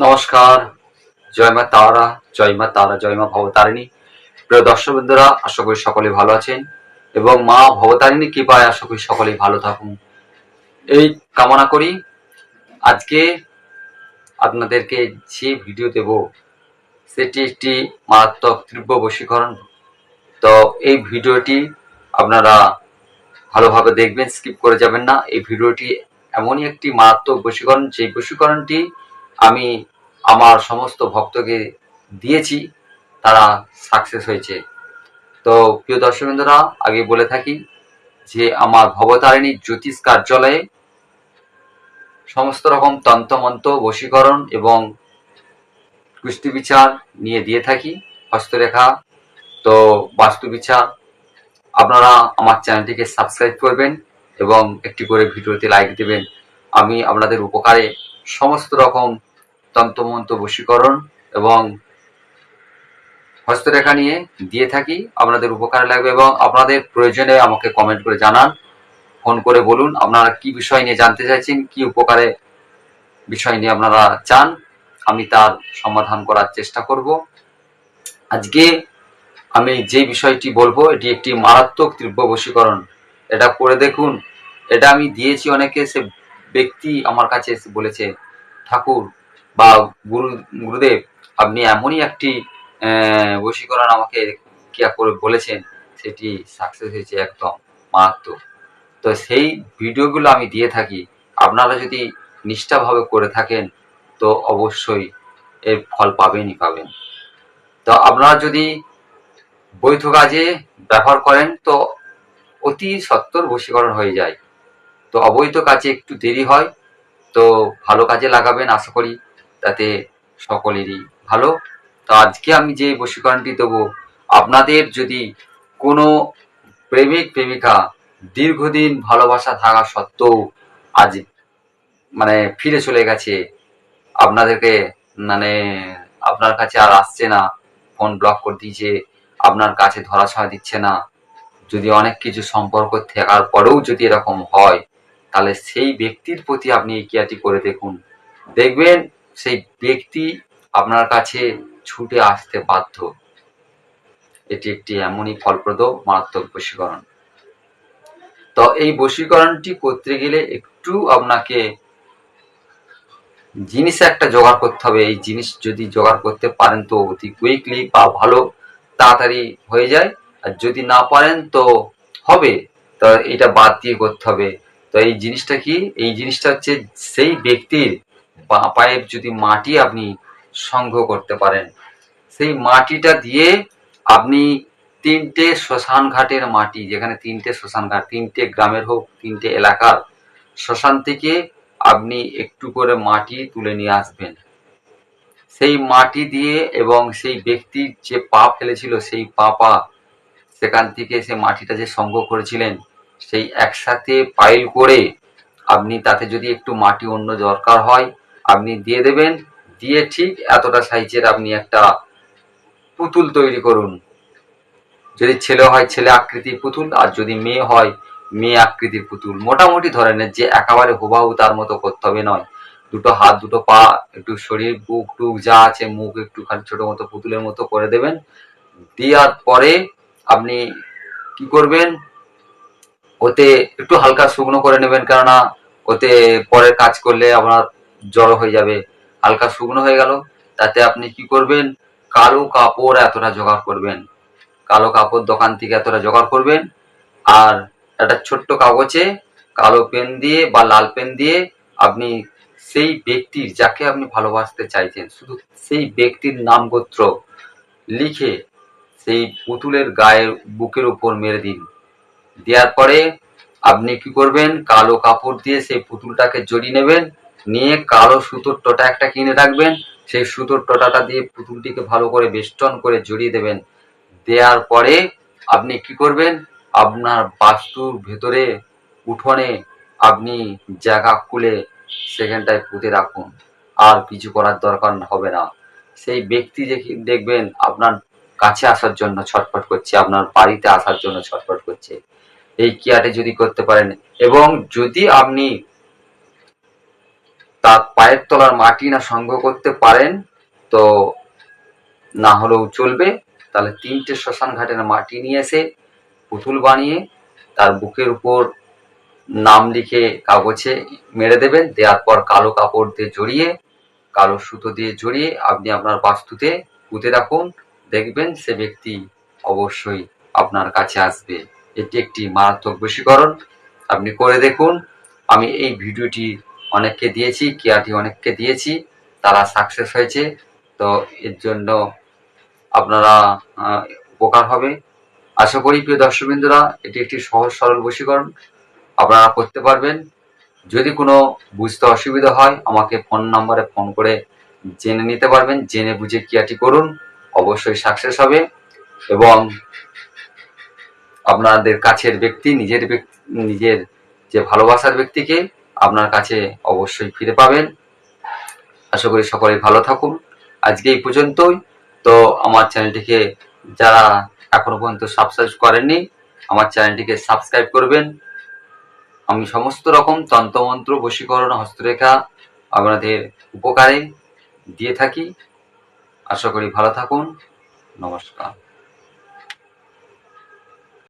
নমস্কার। জয় মা তারা, জয় মা তারা, জয় মা ভবতারিণী। প্রিয় দর্শক বন্ধুরা, আশা করি সকলে ভালো আছেন এবং মা ভবতারিণী কৃপায় আশা করি সকলেই ভালো থাকুন এই কামনা করি। আজকে আপনাদেরকে যে ভিডিও দেব সেটি একটি মারাত্মক তীব্র বশীকরণ। তো এই ভিডিওটি আপনারা ভালোভাবে দেখবেন, স্কিপ করে যাবেন না। এই ভিডিওটি এমনই একটি মারাত্মক বশীকরণ, যে বশীকরণটি আমি আমার সমস্ত ভক্তকে দিয়েছি, তারা সাকসেস হয়েছে। তো প্রিয় দর্শক বন্ধুরা, আগে বলে থাকি যে আমার ভবতারিণী জ্যোতিষ কার্যালয়ে সমস্ত রকম তন্ত্রমন্ত্র, বশীকরণ এবং কুষ্টি বিচার নিয়ে দিয়ে থাকি, হস্তরেখা, তো বাস্তু বিচার। আপনারা আমার চ্যানেলটিকে সাবস্ক্রাইব করবেন এবং একটি করে ভিডিওতে লাইক দেবেন। আমি আপনাদের উপকারে সমস্ত রকম তন্ত্রমন্ত্র, বশীকরণ এবং হস্তরেখা নিয়ে দিয়ে থাকি, আপনাদের উপকারে লাগবে এবং আপনাদের প্রয়োজনে আমাকে কমেন্ট করে জানান, ফোন করে বলুন আপনারা কি বিষয় নিয়ে জানতে চাইছেন, কি উপকারে বিষয় নিয়ে আপনারা চান, আমি তার সমাধান করার চেষ্টা করব। আজকে আমি যে বিষয়টি বলবো এটি একটি মারাত্মক তীব্র বশীকরণ। এটা করে দেখুন। এটা আমি দিয়েছি অনেকে, সে ব্যক্তি আমার কাছে এসে বলেছে, ঠাকুর বা গুরুদেব, আপনি এমনই একটি বশীকরণ আমাকে কিয়া করে বলেছেন, সেটি সাকসেস হয়েছে একদম মারাত্মক। তো সেই ভিডিওগুলো আমি দিয়ে থাকি, আপনারা যদি নিষ্ঠাভাবে করে থাকেন তো অবশ্যই এর ফল পাবেনই পাবেন। তো আপনারা যদি বৈধ কাজে ব্যবহার করেন তো অতি সত্বর বশীকরণ হয়ে যায়। তো অবৈধ কাজে একটু দেরি হয়, তো ভালো কাজে লাগাবেন, আশা করি তাতে সকলেরই ভালো। তো আজকে আমি যে বশীকরণটি দেবো, আপনাদের যদি কোনো প্রেমিক প্রেমিকা দীর্ঘদিন ভালোবাসা থাকা সত্ত্বেও আজ ফিরে চলে গেছে, আপনাদেরকে আপনার কাছে আর আসছে না, ফোন ব্লক করে দিয়েছে, আপনার কাছে ধরাছোঁয়া দিচ্ছে না, যদি অনেক কিছু সম্পর্ক থাকার পরেও যদি এরকম হয়, তাহলে সেই ব্যক্তির প্রতি আপনি এই ক্রিয়াটি করে দেখুন। দেখবেন সেই ব্যক্তি আপনার কাছে ছুটে আসতে বাধ্য। এটি একটি এমনই ফলপ্রদ মারাত্মক বশীকরণ। তো এই বশীকরণটি করতে গেলে একটু আপনাকে জিনিস একটা জোগাড় করতে হবে। এই জিনিস যদি জোগাড় করতে পারেন তো অতি কুইকলি বা ভালো তাড়াতাড়ি হয়ে যায়, আর যদি না পারেন তো হবে, তো এটা বাদ দিয়ে করতে হবে। তো এই জিনিসটা কি? এই জিনিসটা হচ্ছে সেই ব্যক্তির বাঁ পায়ের যদি মাটি আপনি সংগ্রহ করতে পারেন, সেই মাটিটা দিয়ে আপনি 3টে শ্মশান ঘাটের মাটি, যেখানে 3টে শ্মশান ঘাট, 3টে গ্রামের হোক, 3টে এলাকার শ্মশান থেকে আপনি একটু করে মাটি তুলে নিয়ে আসবেন। সেই মাটি দিয়ে এবং সেই ব্যক্তির যে পা ফেলেছিল সেই পা সেখান থেকে সে মাটিটা যে সংগ্রহ করেছিলেন, সেই একসাথে পাইল করে আপনি তাতে যদি একটু মাটি অন্য দরকার হয় আপনি দিয়ে দেবেন। দিয়ে ঠিক এতটা সাইজের আপনি একটা পুতুল তৈরি করুন। যদি ছেলে হয় ছেলে আকৃতির পুতুল, আর যদি মেয়ে হয় মেয়ে আকৃতির পুতুল। মোটামুটি ধরনের, যে একেবারে হুবাহু তার মতো করতে হবে নয়। দুটো হাত, দুটো পা, একটু শরীর, বুক টুক যা আছে, মুখ একটুখানি ছোট মতো পুতুলের মতো করে দেবেন। দেওয়ার পরে আপনি কি করবেন, ওতে একটু হালকা শুকনো করে নেবেন, কেননা ওতে পরের কাজ করলে আপনার জড়ো হয়ে যাবে। হালকা শুকনো হয়ে গেল, তাতে আপনি কি করবেন, কালো কাপড় এতটা জোগাড় করবেন, কালো কাপড় দোকান থেকে এতটা জোগাড় করবেন। আর একটা ছোট্ট কাগজে কালো পেন দিয়ে বা লাল পেন দিয়ে আপনি সেই ব্যক্তির, যাকে আপনি ভালোবাসতে চাইছেন, শুধু সেই ব্যক্তির নাম গোত্র লিখে সেই পুতুলের গায়ের বুকের উপর মেরে দিন। দেওয়ার পরে আপনি কি করবেন, কালো কাপড় দিয়ে সেই পুতুলটাকে জড়িয়ে নেবেন, নিয়ে কালো সুতোর টোটা একটা কিনে রাখবেন, সেই সুতোর টোটাটা দিয়ে পুতুলটিকে ভালো করে বেষ্টন করে জড়িয়ে দেবেন। দেওয়ার পরে আপনি কি করবেন, আপনার বাস্তুর ভেতরে উঠোনে আপনি জায়গা খুলে সেখানটায় পুঁতে রাখুন, আর কিছু করার দরকার হবে না। সেই ব্যক্তি যে দেখবেন আপনার কাছে আসার জন্য ছটফট করছে, আপনার বাড়িতে আসার জন্য ছটফট করছে। এই ক্রিয়াটি যদি করতে পারেন, এবং যদি আপনি তার পায়ের তলার মাটি না সংগ্রহ করতে পারেন তো না হলেও চলবে, তাহলে 3টে শ্মশান ঘাটের মাটি নিয়ে এসে পুতুল বানিয়ে তার বুকের উপর নাম লিখে কাগজে মেরে দেবেন। দেওয়ার পর কালো কাপড় দিয়ে জড়িয়ে, কালো সুতো দিয়ে জড়িয়ে আপনি আপনার বাস্তুতে পুঁতে রাখুন। দেখবেন সে ব্যক্তি অবশ্যই আপনার কাছে আসবে। এটি একটি মারাত্মক বশীকরণ, আপনি করে দেখুন। আমি এই ভিডিওটি অনেককে দিয়েছি, ক্রিয়াটি অনেককে দিয়েছি, তারা সাকসেস হয়েছে। তো এর জন্য আপনারা উপকার হবে আশা করি। প্রিয় দর্শকবৃন্দরা, এটি একটি সহজ সরল বশীকরণ, আপনারা করতে পারবেন। যদি কোনো বুঝতে অসুবিধা হয় আমাকে ফোন নাম্বারে ফোন করে জেনে নিতে পারবেন। জেনে বুঝে ক্রিয়াটি করুন, অবশ্যই সাকসেস হবে এবং আপনাদের কাছের ব্যক্তি, নিজের যে ভালোবাসার ব্যক্তিকে আপনার কাছে অবশ্যই ফিরে পাবেন। আশা করি সকলেই ভালো থাকুন। আজকে এই পর্যন্তই। তো আমার চ্যানেলটিকে যারা এখনো পর্যন্ত সাবস্ক্রাইব করেননি, আমার চ্যানেলটিকে সাবস্ক্রাইব করবেন। আমি সমস্ত রকম তন্ত্রমন্ত্র, বশীকরণ, হস্তরেখা আপনাদের উপকারে দিয়ে থাকি। আশা করি ভালো থাকুন। নমস্কার।